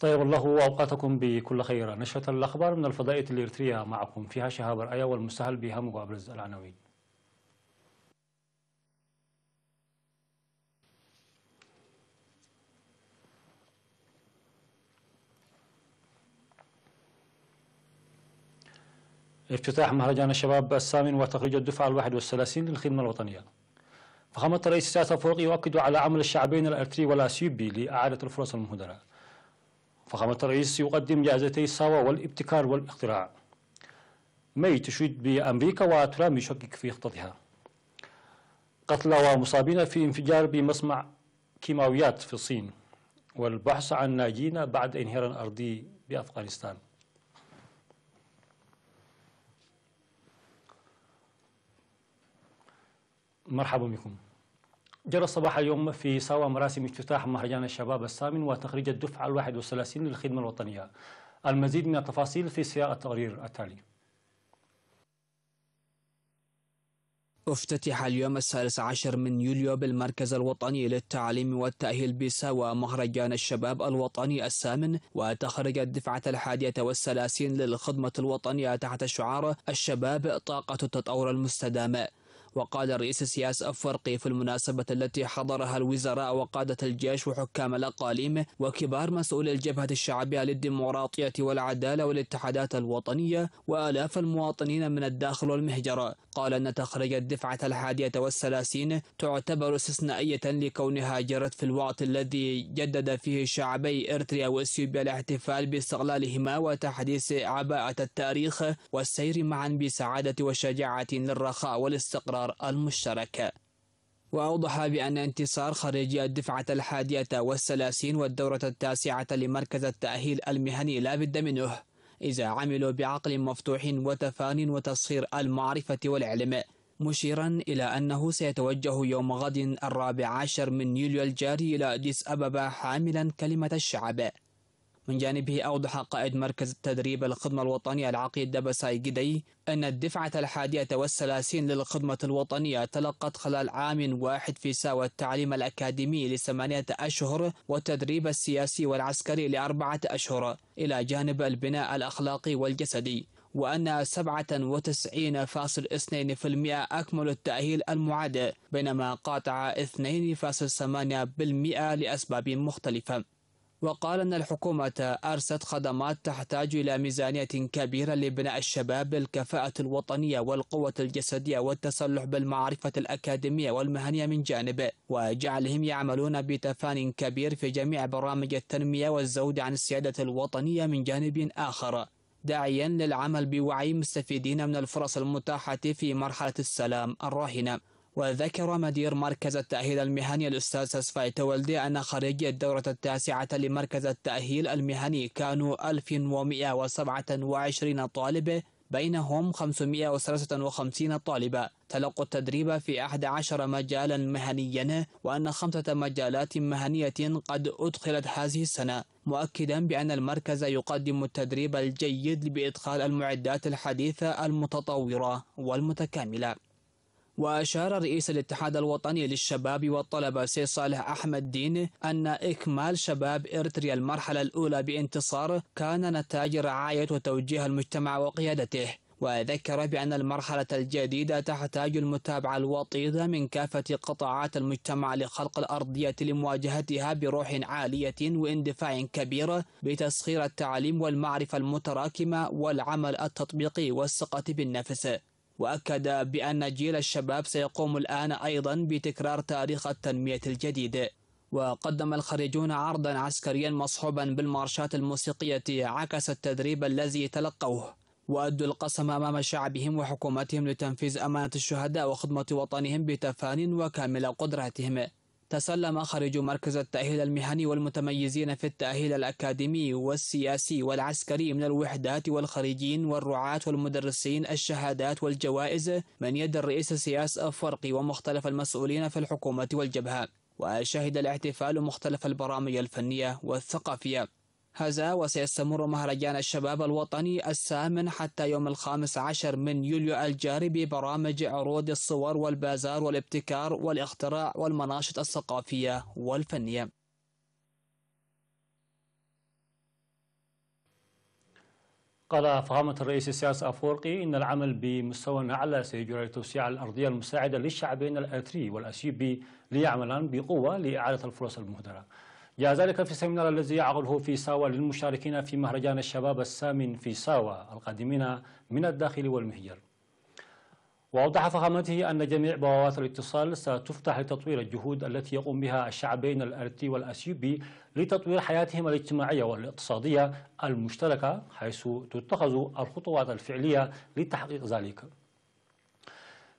طيب الله أوقاتكم بكل خير. نشرة الأخبار من الفضائية الإريترية معكم، فيها شهاب الآية والمستهل بهم وأبرز العناوين. افتتاح مهرجان الشباب الثامن وتخريج الدفعة 31 للخدمة الوطنية. فخامة الرئيس السياسي الأفورقي يؤكد على عمل الشعبين الإريتري والأثيوبي لإعادة الفرص المهدرة. فخامة الرئيس يقدم جائزتي الساوى والابتكار والاختراع. مي تشيد بأمريكا وترامب يشكك في خطتها. قتلى ومصابين في انفجار بمصنع كيماويات في الصين، والبحث عن ناجين بعد انهيار أرضي بأفغانستان. مرحبا بكم. جرى صباح اليوم في ساوى مراسم افتتاح مهرجان الشباب الثامن وتخريج الدفعة 31 للخدمة الوطنية. المزيد من التفاصيل في سياق التقرير التالي. افتتح اليوم 16 من يوليو بالمركز الوطني للتعليم والتأهيل بساوى مهرجان الشباب الوطني الثامن وتخرج الدفعة 31 للخدمة الوطنية تحت شعار الشباب طاقة التطور المستدام. وقال الرئيس السياسي الأفورقي في المناسبة التي حضرها الوزراء وقادة الجيش وحكام الأقاليم وكبار مسؤولي الجبهة الشعبية للديمقراطية والعدالة والاتحادات الوطنية وآلاف المواطنين من الداخل والمهجر، قال أن تخرج الدفعة 31 تعتبر استثنائية لكونها جرت في الوقت الذي جدد فيه شعبي إريتريا وإثيوبيا الاحتفال باستقلالهما وتحديث عباءة التاريخ والسير معا بسعادة وشجاعة للرخاء والاستقرار المشترك. وأوضح بأن انتصار خريجي الدفعة 31 والدورة 9 لمركز التأهيل المهني لا بد منه إذا عملوا بعقل مفتوح وتفان وتصهير المعرفة والعلم، مشيرا إلى أنه سيتوجه يوم غد 14 من يوليو الجاري إلى أديس أبابا حاملا كلمة الشعب. من جانبه أوضح قائد مركز التدريب الخدمة الوطنية العقيد دبساي جدي أن الدفعة 31 للخدمة الوطنية تلقت خلال عام واحد في ساوى التعليم الأكاديمي ل8 أشهر والتدريب السياسي والعسكري ل4 أشهر إلى جانب البناء الأخلاقي والجسدي، وأن 97.2% أكملوا التأهيل المعاد بينما قاطع 2.8% لأسباب مختلفة. وقال أن الحكومة أرست خدمات تحتاج إلى ميزانية كبيرة لبناء الشباب بالكفاءة الوطنية والقوة الجسدية والتسلح بالمعرفة الأكاديمية والمهنية من جانب، وجعلهم يعملون بتفان كبير في جميع برامج التنمية والزود عن السيادة الوطنية من جانب آخر، داعيا للعمل بوعي مستفيدين من الفرص المتاحة في مرحلة السلام الراهنة. وذكر مدير مركز التأهيل المهني الأستاذ سسفاي تولدي أن خريجي الدورة 9 لمركز التأهيل المهني كانوا 1127 طالب، بينهم 553 طالبة تلقوا التدريب في 11 مجالا مهنيا، وأن 5 مجالات مهنية قد أدخلت هذه السنة، مؤكدا بأن المركز يقدم التدريب الجيد بإدخال المعدات الحديثة المتطورة والمتكاملة. وأشار رئيس الاتحاد الوطني للشباب والطلبة سي صالح أحمد دين أن إكمال شباب إريتريا المرحلة الأولى بانتصار كان نتاج رعاية وتوجيه المجتمع وقيادته، وذكر بأن المرحلة الجديدة تحتاج المتابعة الوطيدة من كافة قطاعات المجتمع لخلق الأرضية لمواجهتها بروح عالية واندفاع كبير بتسخير التعليم والمعرفة المتراكمة والعمل التطبيقي والثقة بالنفس. وأكد بأن جيل الشباب سيقوم الآن أيضا بتكرار تاريخ التنمية الجديد. وقدم الخريجون عرضا عسكريا مصحوبا بالمارشات الموسيقية عكس التدريب الذي تلقوه، وأدوا القسم أمام شعبهم وحكومتهم لتنفيذ أمانة الشهداء وخدمة وطنهم بتفان وكامل قدراتهم. تسلم خريجو مركز التأهيل المهني والمتميزين في التأهيل الأكاديمي والسياسي والعسكري من الوحدات والخريجين والرعاة والمدرسين الشهادات والجوائز من يد الرئيس السياسي الأفورقي ومختلف المسؤولين في الحكومة والجبهة. وشهد الاحتفال مختلف البرامج الفنية والثقافية. هذا وسيستمر مهرجان الشباب الوطني الثامن حتى يوم 15 من يوليو الجاري ببرامج عروض الصور والبازار والابتكار والاختراع والمناشط الثقافية والفنية. قال فخامة الرئيس السياسي أفورقي إن العمل بمستوى أعلى سيجري لتوسيع الأرضية المساعدة للشعبين الأريتري والأثيوبي ليعملان بقوة لإعادة الفرص المهدرة. جاء ذلك في السيمينار الذي عقده في ساوا للمشاركين في مهرجان الشباب الثامن في ساوا القادمين من الداخل والمهجر. وأوضح فخامته أن جميع بوابات الاتصال ستفتح لتطوير الجهود التي يقوم بها الشعبين الأريتري والأثيوبي لتطوير حياتهم الاجتماعية والاقتصادية المشتركة، حيث تتخذ الخطوات الفعلية لتحقيق ذلك.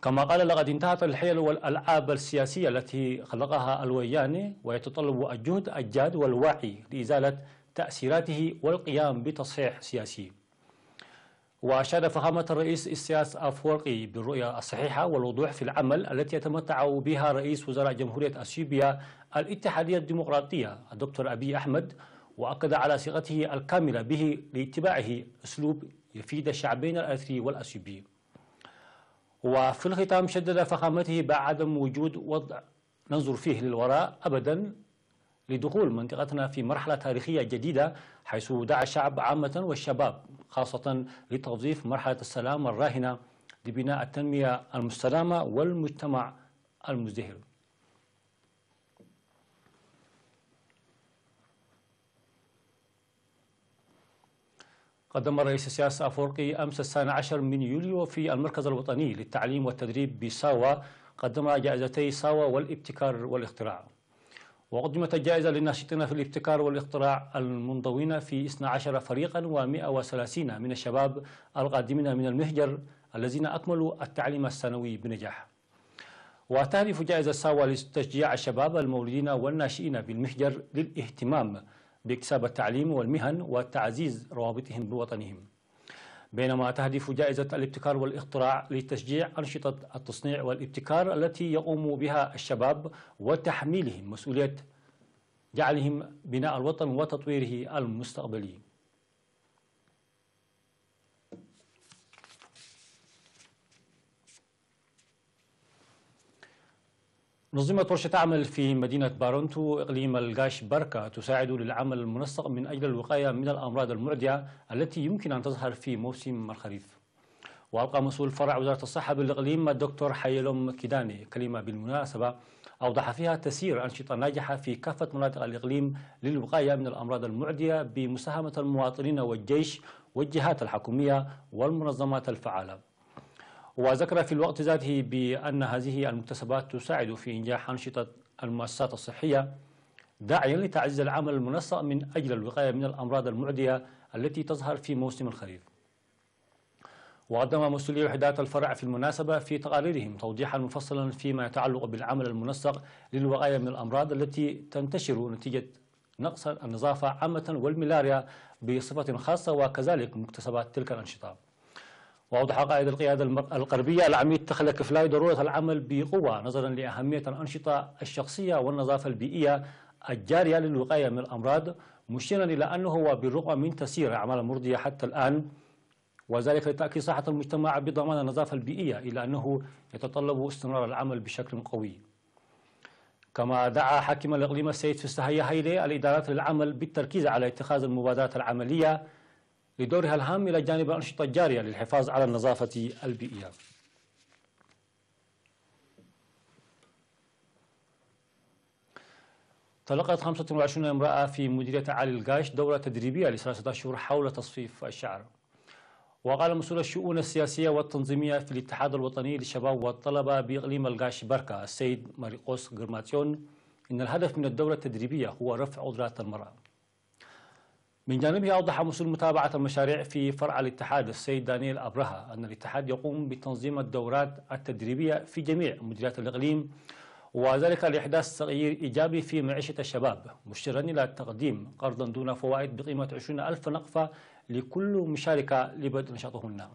كما قال لقد انتهت الحيل والألعاب السياسية التي خلقها الويان، ويتطلب الجهد الجاد والواعي لإزالة تأثيراته والقيام بتصحيح سياسي. وأشاد فخامة الرئيس السياسي أفورقي بالرؤية الصحيحة والوضوح في العمل التي يتمتع بها رئيس وزراء جمهورية أثيوبيا الاتحادية الديمقراطية الدكتور أبي أحمد، وأكد على ثقته الكاملة به لاتباعه أسلوب يفيد الشعبين الأريتري والأثيوبي. وفي الختام شدد فخامته بعدم وجود وضع ننظر فيه للوراء أبدا لدخول منطقتنا في مرحلة تاريخية جديدة، حيث دعا الشعب عامة والشباب خاصة لتوظيف مرحلة السلام الراهنة لبناء التنمية المستدامة والمجتمع المزدهر. قدم الرئيس السياسي أفورقي أمس 12 من يوليو في المركز الوطني للتعليم والتدريب بساوا قدم جائزتي ساوا والابتكار والاختراع. وقدمت الجائزة للناشطين في الابتكار والاختراع المنضوين في 12 فريقا و130 من الشباب القادمين من المهجر الذين أكملوا التعليم الثانوي بنجاح. وتهدف جائزة ساوا لتشجيع الشباب المولودين والناشئين بالمهجر للاهتمام باكتساب التعليم والمهن وتعزيز روابطهم بوطنهم، بينما تهدف جائزة الابتكار والاختراع لتشجيع أنشطة التصنيع والابتكار التي يقوم بها الشباب وتحميلهم مسؤولية جعلهم بناء الوطن وتطويره المستقبلي. نظمت ورشة عمل في مدينة بارونتو إقليم القاش بركة تساعد للعمل المنسق من أجل الوقاية من الأمراض المعدية التي يمكن أن تظهر في موسم الخريف. وألقى مسؤول فرع وزارة الصحة بالإقليم الدكتور حيلوم كيداني كلمة بالمناسبة أوضح فيها تسيير أنشطة ناجحة في كافة مناطق الإقليم للوقاية من الأمراض المعدية بمساهمة المواطنين والجيش والجهات الحكومية والمنظمات الفعالة. وذكر في الوقت ذاته بأن هذه المكتسبات تساعد في إنجاح أنشطة المؤسسات الصحية، داعيا لتعزيز العمل المنسق من أجل الوقاية من الأمراض المعدية التي تظهر في موسم الخريف. وقدم مسؤولي وحدات الفرع في المناسبة في تقاريرهم توضيحا مفصلا فيما يتعلق بالعمل المنسق للوقاية من الأمراض التي تنتشر نتيجة نقص النظافة عامة والملاريا بصفة خاصة، وكذلك مكتسبات تلك الأنشطة. وأوضح قائد القيادة الغربية العميد تخلى كفلاي ضرورة العمل بقوة نظرا لأهمية الأنشطة الشخصية والنظافة البيئية الجارية للوقاية من الأمراض، مشيرا إلى أنه هو بالرغم من تسيير أعمال مرضية حتى الآن وذلك لتأكيد صحة المجتمع بضمان النظافة البيئية، إلا أنه يتطلب استمرار العمل بشكل قوي. كما دعا حاكم الإقليم السيد فستهيا هيلي الإدارات للعمل بالتركيز على اتخاذ المبادرات العملية لدورها الهام إلى جانب الأنشطة الجارية للحفاظ على النظافة البيئية. تلقت 25 امرأة في مديرية علي القاش دورة تدريبية ل3 أشهر حول تصفيف الشعر. وقال مسؤول الشؤون السياسية والتنظيمية في الاتحاد الوطني للشباب والطلبة بإقليم القاش بركة السيد ماريقوس غرماتيون إن الهدف من الدورة التدريبية هو رفع قدرات المرأة. من جانبه أوضح مسؤول متابعة المشاريع في فرع الاتحاد السيد دانيال أبرهة أن الاتحاد يقوم بتنظيم الدورات التدريبية في جميع مديريات الإقليم، وذلك لإحداث تغيير إيجابي في معيشة الشباب، مشيرا إلى تقديم قرضا دون فوائد بقيمة 20,000 نقفة لكل مشاركة لبدء نشاطهن.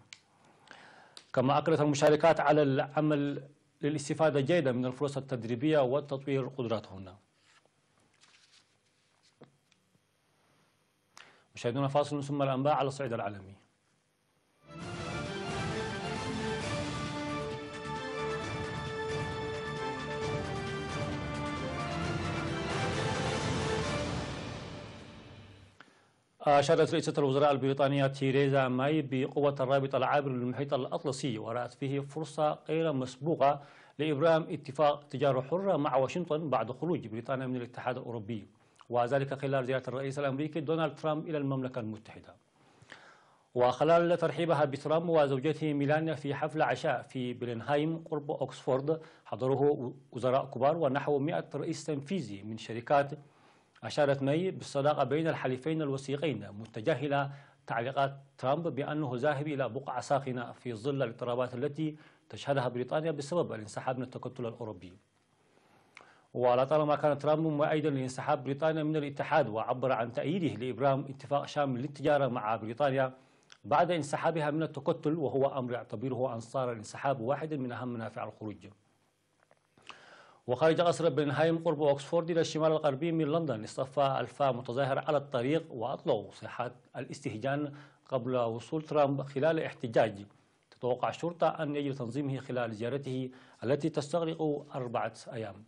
كما أكدت المشاركات على العمل للاستفادة الجيدة من الفرص التدريبية وتطوير قدراتهن. مشاهدونا فاصل ثم الأنباء على الصعيد العالمي. أشارت رئيسة الوزراء البريطانية تيريزا ماي بقوة الرابط العابر للمحيط الأطلسي، ورأت فيه فرصة غير مسبوقة لإبرام اتفاق تجارة حرة مع واشنطن بعد خروج بريطانيا من الاتحاد الأوروبي، وذلك خلال زيارة الرئيس الأمريكي دونالد ترامب إلى المملكة المتحدة. وخلال ترحيبها بترامب وزوجته ميلانيا في حفل عشاء في بلينهايم قرب أوكسفورد حضره وزراء كبار ونحو 100 رئيس تنفيذي من شركات، أشارت ماي بالصداقة بين الحليفين الوثيقين، متجاهلة تعليقات ترامب بأنه ذاهب إلى بقعة ساخنة في ظل الاضطرابات التي تشهدها بريطانيا بسبب الانسحاب من التكتل الأوروبي. ولطالما كان ترامب مؤيدا لانسحاب بريطانيا من الاتحاد، وعبر عن تأييده لإبرام اتفاق شامل للتجارة مع بريطانيا بعد انسحابها من التكتل، وهو أمر يعتبره أنصار الانسحاب واحدا من أهم منافع الخروج. وخارج قصر بلينهايم قرب أوكسفورد إلى الشمال الغربي من لندن اصطفى ألفا متظاهر على الطريق وأطلقوا صيحات الاستهجان قبل وصول ترامب خلال احتجاج تتوقع الشرطة أن يجري تنظيمه خلال زيارته التي تستغرق 4 أيام.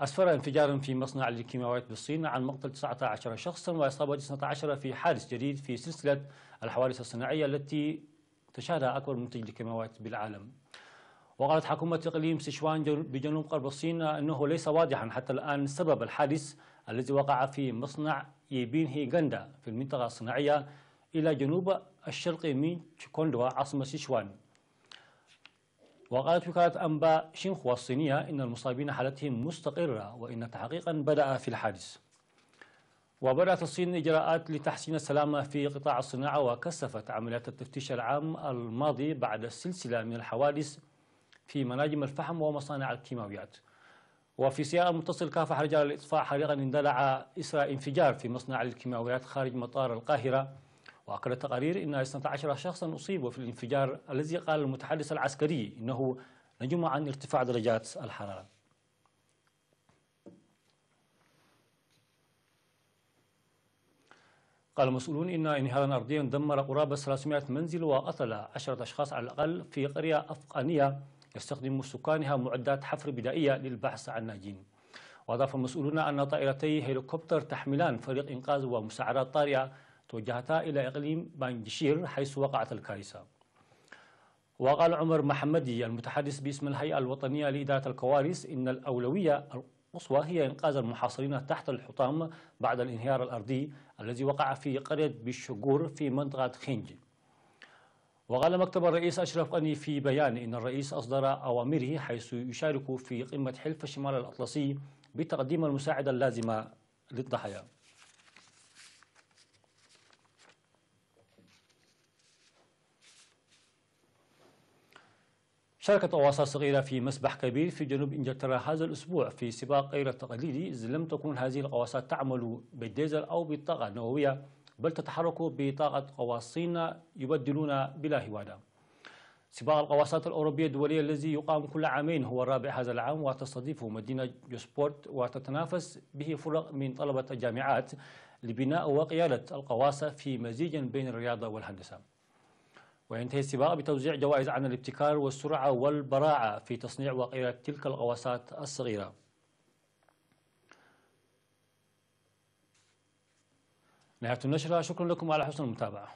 أسفر انفجار في مصنع للكيماويات بالصين عن مقتل 19 شخصا وإصابة 12 في حادث جديد في سلسلة الحوادث الصناعية التي تشهدها أكبر منتج للكيماويات بالعالم. وقالت حكومة إقليم سيشوان بجنوب غرب الصين أنه ليس واضحا حتى الآن سبب الحادث الذي وقع في مصنع يبين هيغندا في المنطقة الصناعية إلى جنوب الشرقي من تشيكوندوا عاصمة سيشوان. وقالت وكالة أنباء شينخوا الصينية إن المصابين حالتهم مستقرة وإن تحقيقا بدأ في الحادث. وبدأت الصين إجراءات لتحسين السلامة في قطاع الصناعة، وكثفت عمليات التفتيش العام الماضي بعد سلسلة من الحوادث في مناجم الفحم ومصانع الكيماويات. وفي سياق متصل كافح رجال الإطفاء حريقا اندلع إثر انفجار في مصنع الكيماويات خارج مطار القاهرة. وأكد التقارير أن 12 شخصا أصيبوا في الانفجار الذي قال المتحدث العسكري إنه نجم عن ارتفاع درجات الحرارة. قال المسؤولون إن انهيارا أرضيا دمر قرابة 300 منزل وقتل 10 أشخاص على الأقل في قرية أفغانية يستخدم سكانها معدات حفر بدائية للبحث عن ناجين. وأضاف المسؤولون أن طائرتي هليكوبتر تحملان فريق إنقاذ ومساعدات طارئة توجهتا إلى إقليم بانجشير حيث وقعت الكارثة. وقال عمر محمدي المتحدث باسم الهيئة الوطنية لإدارة الكوارث إن الأولوية القصوى هي إنقاذ المحاصرين تحت الحطام بعد الانهيار الأرضي الذي وقع في قرية بيشغور في منطقة خينج. وقال مكتب الرئيس أشرف غني في بيان إن الرئيس أصدر أوامره حيث يشارك في قمة حلف الشمال الأطلسي بتقديم المساعدة اللازمة للضحايا. شاركت غواصة صغيرة في مسبح كبير في جنوب إنجلترا هذا الأسبوع في سباق غير تقليدي، إذ لم تكن هذه الغواصات تعمل بالديزل أو بالطاقة النووية، بل تتحرك بطاقة غواصين يبدلون بلا هوادة. سباق الغواصات الأوروبية الدولية الذي يقام كل عامين هو الرابع هذا العام، وتستضيفه مدينة جوسبورت، وتتنافس به فرق من طلبة الجامعات لبناء وقيادة الغواصة في مزيج بين الرياضة والهندسة. وينتهي السباق بتوزيع جوائز عن الابتكار والسرعة والبراعة في تصنيع وقيادة تلك الغواصات الصغيرة. نهاية النشرة، شكرا لكم على حسن المتابعة.